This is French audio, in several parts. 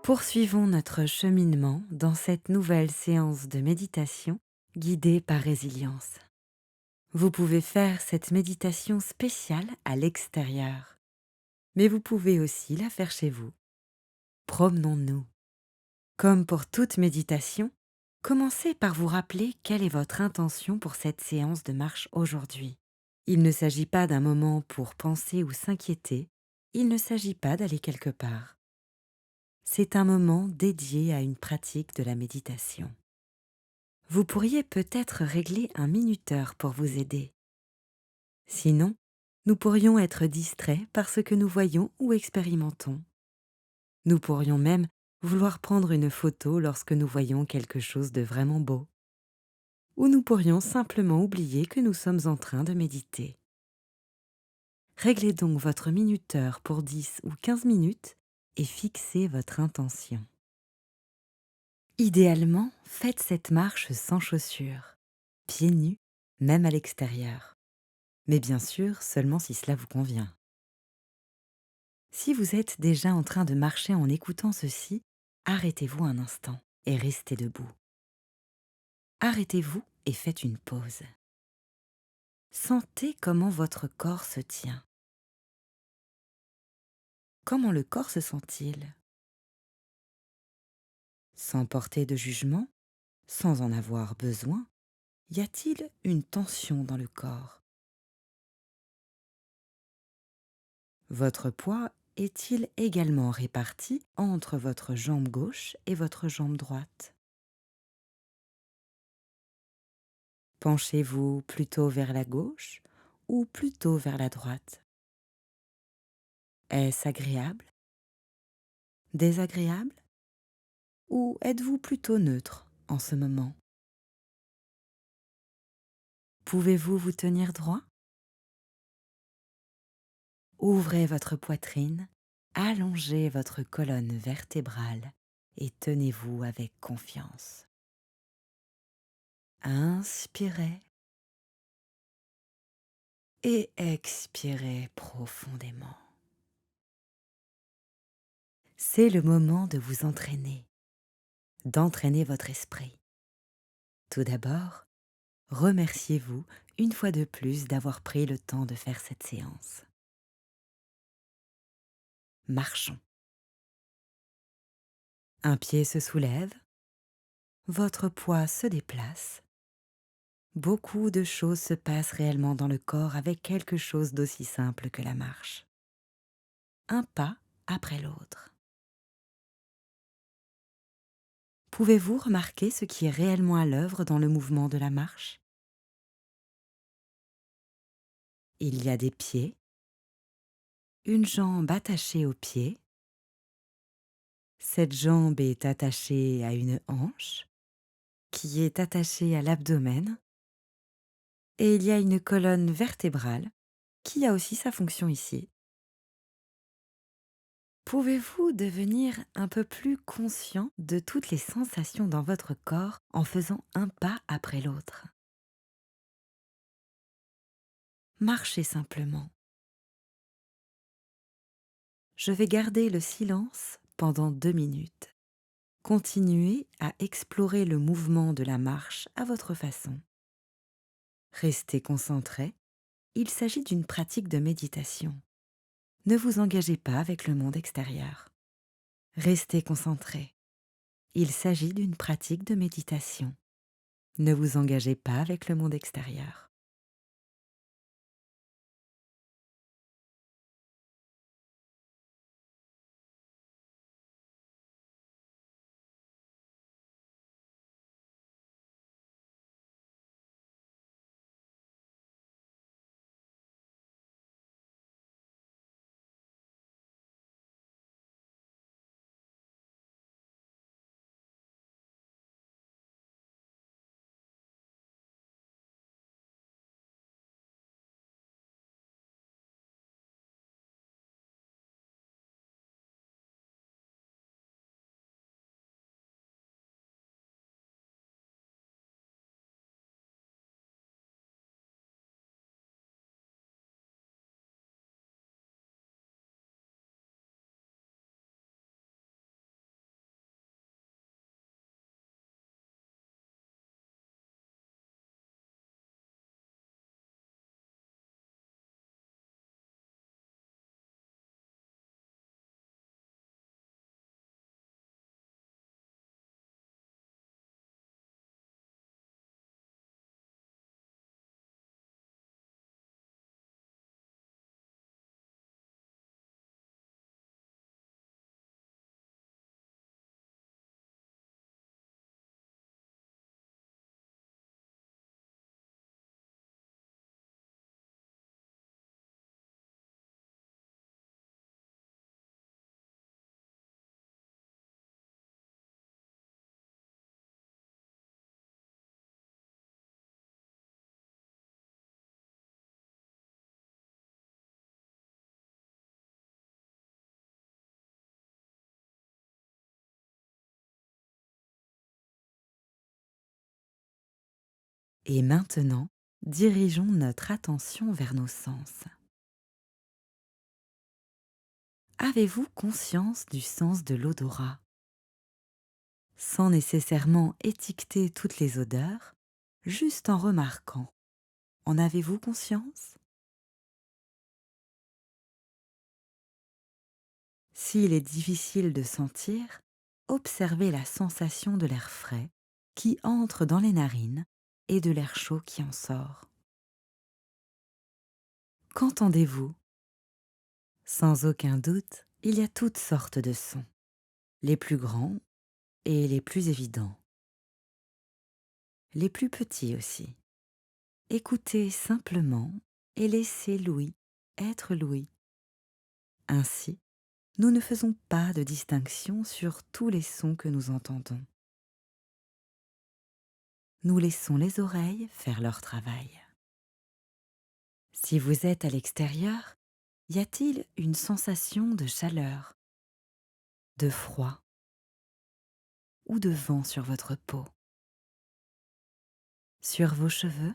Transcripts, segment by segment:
Poursuivons notre cheminement dans cette nouvelle séance de méditation guidée par Résilience. Vous pouvez faire cette méditation spéciale à l'extérieur, mais vous pouvez aussi la faire chez vous. Promenons-nous. Comme pour toute méditation, commencez par vous rappeler quelle est votre intention pour cette séance de marche aujourd'hui. Il ne s'agit pas d'un moment pour penser ou s'inquiéter, il ne s'agit pas d'aller quelque part. C'est un moment dédié à une pratique de la méditation. Vous pourriez peut-être régler un minuteur pour vous aider. Sinon, nous pourrions être distraits par ce que nous voyons ou expérimentons. Nous pourrions même vouloir prendre une photo lorsque nous voyons quelque chose de vraiment beau. Ou nous pourrions simplement oublier que nous sommes en train de méditer. Réglez donc votre minuteur pour 10 ou 15 minutes et fixez votre intention. Idéalement, faites cette marche sans chaussures, pieds nus, même à l'extérieur. Mais bien sûr, seulement si cela vous convient. Si vous êtes déjà en train de marcher en écoutant ceci, arrêtez-vous un instant et restez debout. Arrêtez-vous et faites une pause. Sentez comment votre corps se tient. Comment le corps se sent-il? Sans porter de jugement, sans en avoir besoin, y a-t-il une tension dans le corps? Votre poids est-il également réparti entre votre jambe gauche et votre jambe droite? Penchez-vous plutôt vers la gauche ou plutôt vers la droite? Est-ce agréable? Désagréable? Ou êtes-vous plutôt neutre en ce moment? Pouvez-vous vous tenir droit? Ouvrez votre poitrine, allongez votre colonne vertébrale et tenez-vous avec confiance. Inspirez et expirez profondément. C'est le moment de vous entraîner, d'entraîner votre esprit. Tout d'abord, remerciez-vous une fois de plus d'avoir pris le temps de faire cette séance. Marchons. Un pied se soulève, votre poids se déplace. Beaucoup de choses se passent réellement dans le corps avec quelque chose d'aussi simple que la marche. Un pas après l'autre. Pouvez-vous remarquer ce qui est réellement à l'œuvre dans le mouvement de la marche? Il y a des pieds, une jambe attachée au pied. Cette jambe est attachée à une hanche, qui est attachée à l'abdomen, et il y a une colonne vertébrale, qui a aussi sa fonction ici. Pouvez-vous devenir un peu plus conscient de toutes les sensations dans votre corps en faisant un pas après l'autre? Marchez simplement. Je vais garder le silence pendant 2 minutes. Continuez à explorer le mouvement de la marche à votre façon. Restez concentré, il s'agit d'une pratique de méditation. Ne vous engagez pas avec le monde extérieur. Restez concentré, il s'agit d'une pratique de méditation. Ne vous engagez pas avec le monde extérieur. Et maintenant, dirigeons notre attention vers nos sens. Avez-vous conscience du sens de l'odorat? Sans nécessairement étiqueter toutes les odeurs, juste en remarquant. En avez-vous conscience? S'il est difficile de sentir, observez la sensation de l'air frais qui entre dans les narines et de l'air chaud qui en sort. Qu'entendez-vous? Sans aucun doute, il y a toutes sortes de sons, les plus grands et les plus évidents, les plus petits aussi. Écoutez simplement et laissez l'ouïe être l'ouïe. Ainsi, nous ne faisons pas de distinction sur tous les sons que nous entendons. Nous laissons les oreilles faire leur travail. Si vous êtes à l'extérieur, y a-t-il une sensation de chaleur, de froid ou de vent sur votre peau, sur vos cheveux?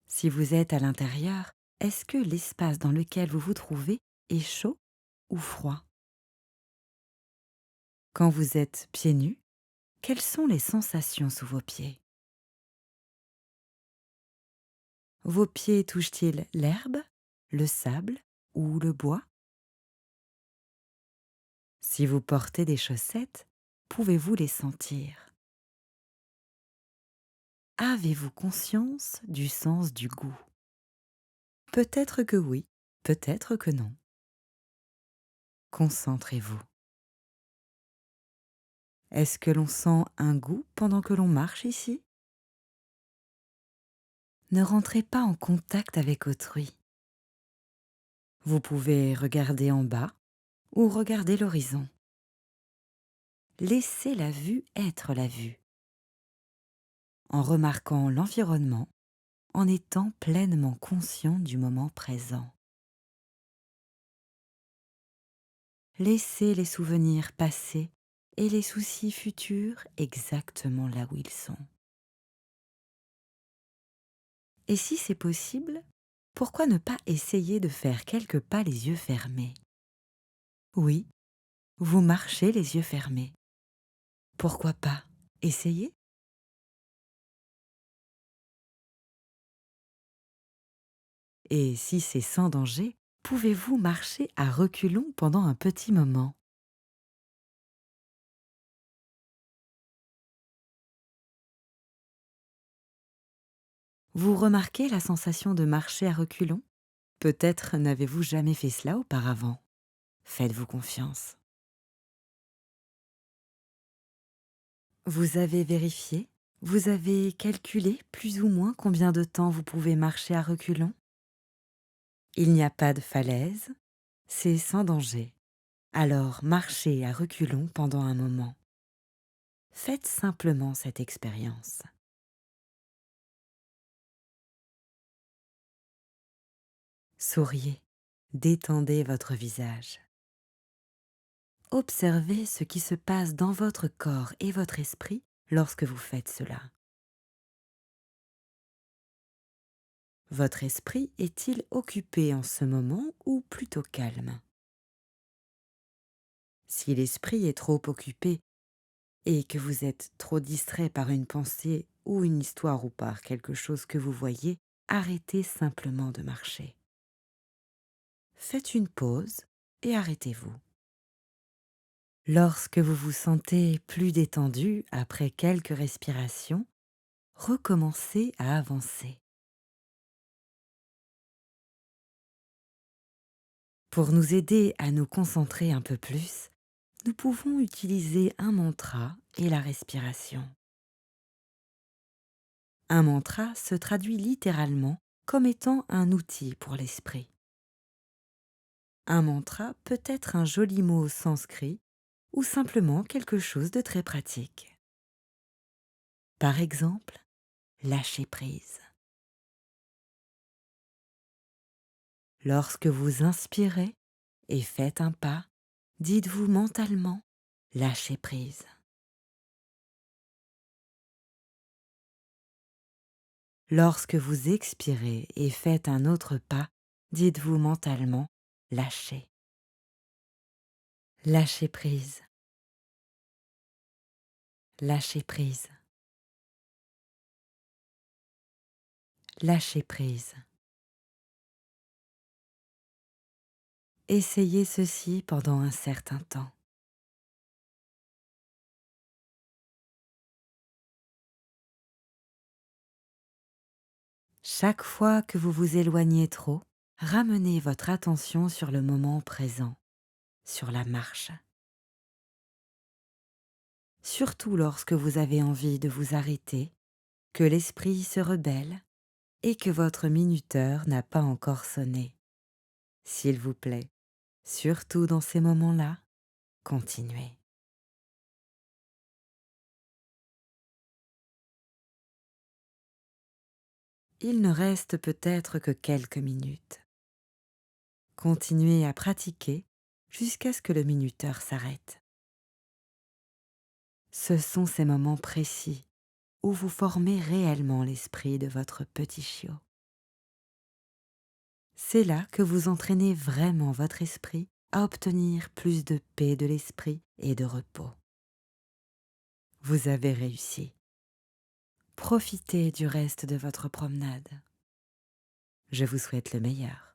Si vous êtes à l'intérieur, est-ce que l'espace dans lequel vous vous trouvez est chaud ou froid? Quand vous êtes pieds nus, quelles sont les sensations sous vos pieds? Vos pieds touchent-ils l'herbe, le sable ou le bois? Si vous portez des chaussettes, pouvez-vous les sentir? Avez-vous conscience du sens du goût? Peut-être que oui, peut-être que non. Concentrez-vous. Est-ce que l'on sent un goût pendant que l'on marche ici? Ne rentrez pas en contact avec autrui. Vous pouvez regarder en bas ou regarder l'horizon. Laissez la vue être la vue, en remarquant l'environnement, en étant pleinement conscient du moment présent. Laissez les souvenirs passés et les soucis futurs exactement là où ils sont. Et si c'est possible, pourquoi ne pas essayer de faire quelques pas les yeux fermés? Oui, vous marchez les yeux fermés. Pourquoi pas? Essayez. Et si c'est sans danger, pouvez-vous marcher à reculons pendant un petit moment? Vous remarquez la sensation de marcher à reculons? Peut-être n'avez-vous jamais fait cela auparavant. Faites-vous confiance. Vous avez vérifié? Vous avez calculé plus ou moins combien de temps vous pouvez marcher à reculons? Il n'y a pas de falaise, c'est sans danger. Alors marchez à reculons pendant un moment. Faites simplement cette expérience. Souriez, détendez votre visage. Observez ce qui se passe dans votre corps et votre esprit lorsque vous faites cela. Votre esprit est-il occupé en ce moment ou plutôt calme? Si l'esprit est trop occupé et que vous êtes trop distrait par une pensée ou une histoire ou par quelque chose que vous voyez, arrêtez simplement de marcher. Faites une pause et arrêtez-vous. Lorsque vous vous sentez plus détendu après quelques respirations, recommencez à avancer. Pour nous aider à nous concentrer un peu plus, nous pouvons utiliser un mantra et la respiration. Un mantra se traduit littéralement comme étant un outil pour l'esprit. Un mantra peut être un joli mot sanskrit ou simplement quelque chose de très pratique. Par exemple, lâcher prise. Lorsque vous inspirez et faites un pas, dites-vous mentalement lâcher prise. Lorsque vous expirez et faites un autre pas, dites-vous mentalement lâcher. Lâcher prise, lâcher prise, lâcher prise. Essayez ceci pendant un certain temps. Chaque fois que vous vous éloignez trop, ramenez votre attention sur le moment présent, sur la marche. Surtout lorsque vous avez envie de vous arrêter, que l'esprit se rebelle et que votre minuteur n'a pas encore sonné. S'il vous plaît, surtout dans ces moments-là, continuez. Il ne reste peut-être que quelques minutes. Continuez à pratiquer jusqu'à ce que le minuteur s'arrête. Ce sont ces moments précis où vous formez réellement l'esprit de votre petit chiot. C'est là que vous entraînez vraiment votre esprit à obtenir plus de paix de l'esprit et de repos. Vous avez réussi. Profitez du reste de votre promenade. Je vous souhaite le meilleur.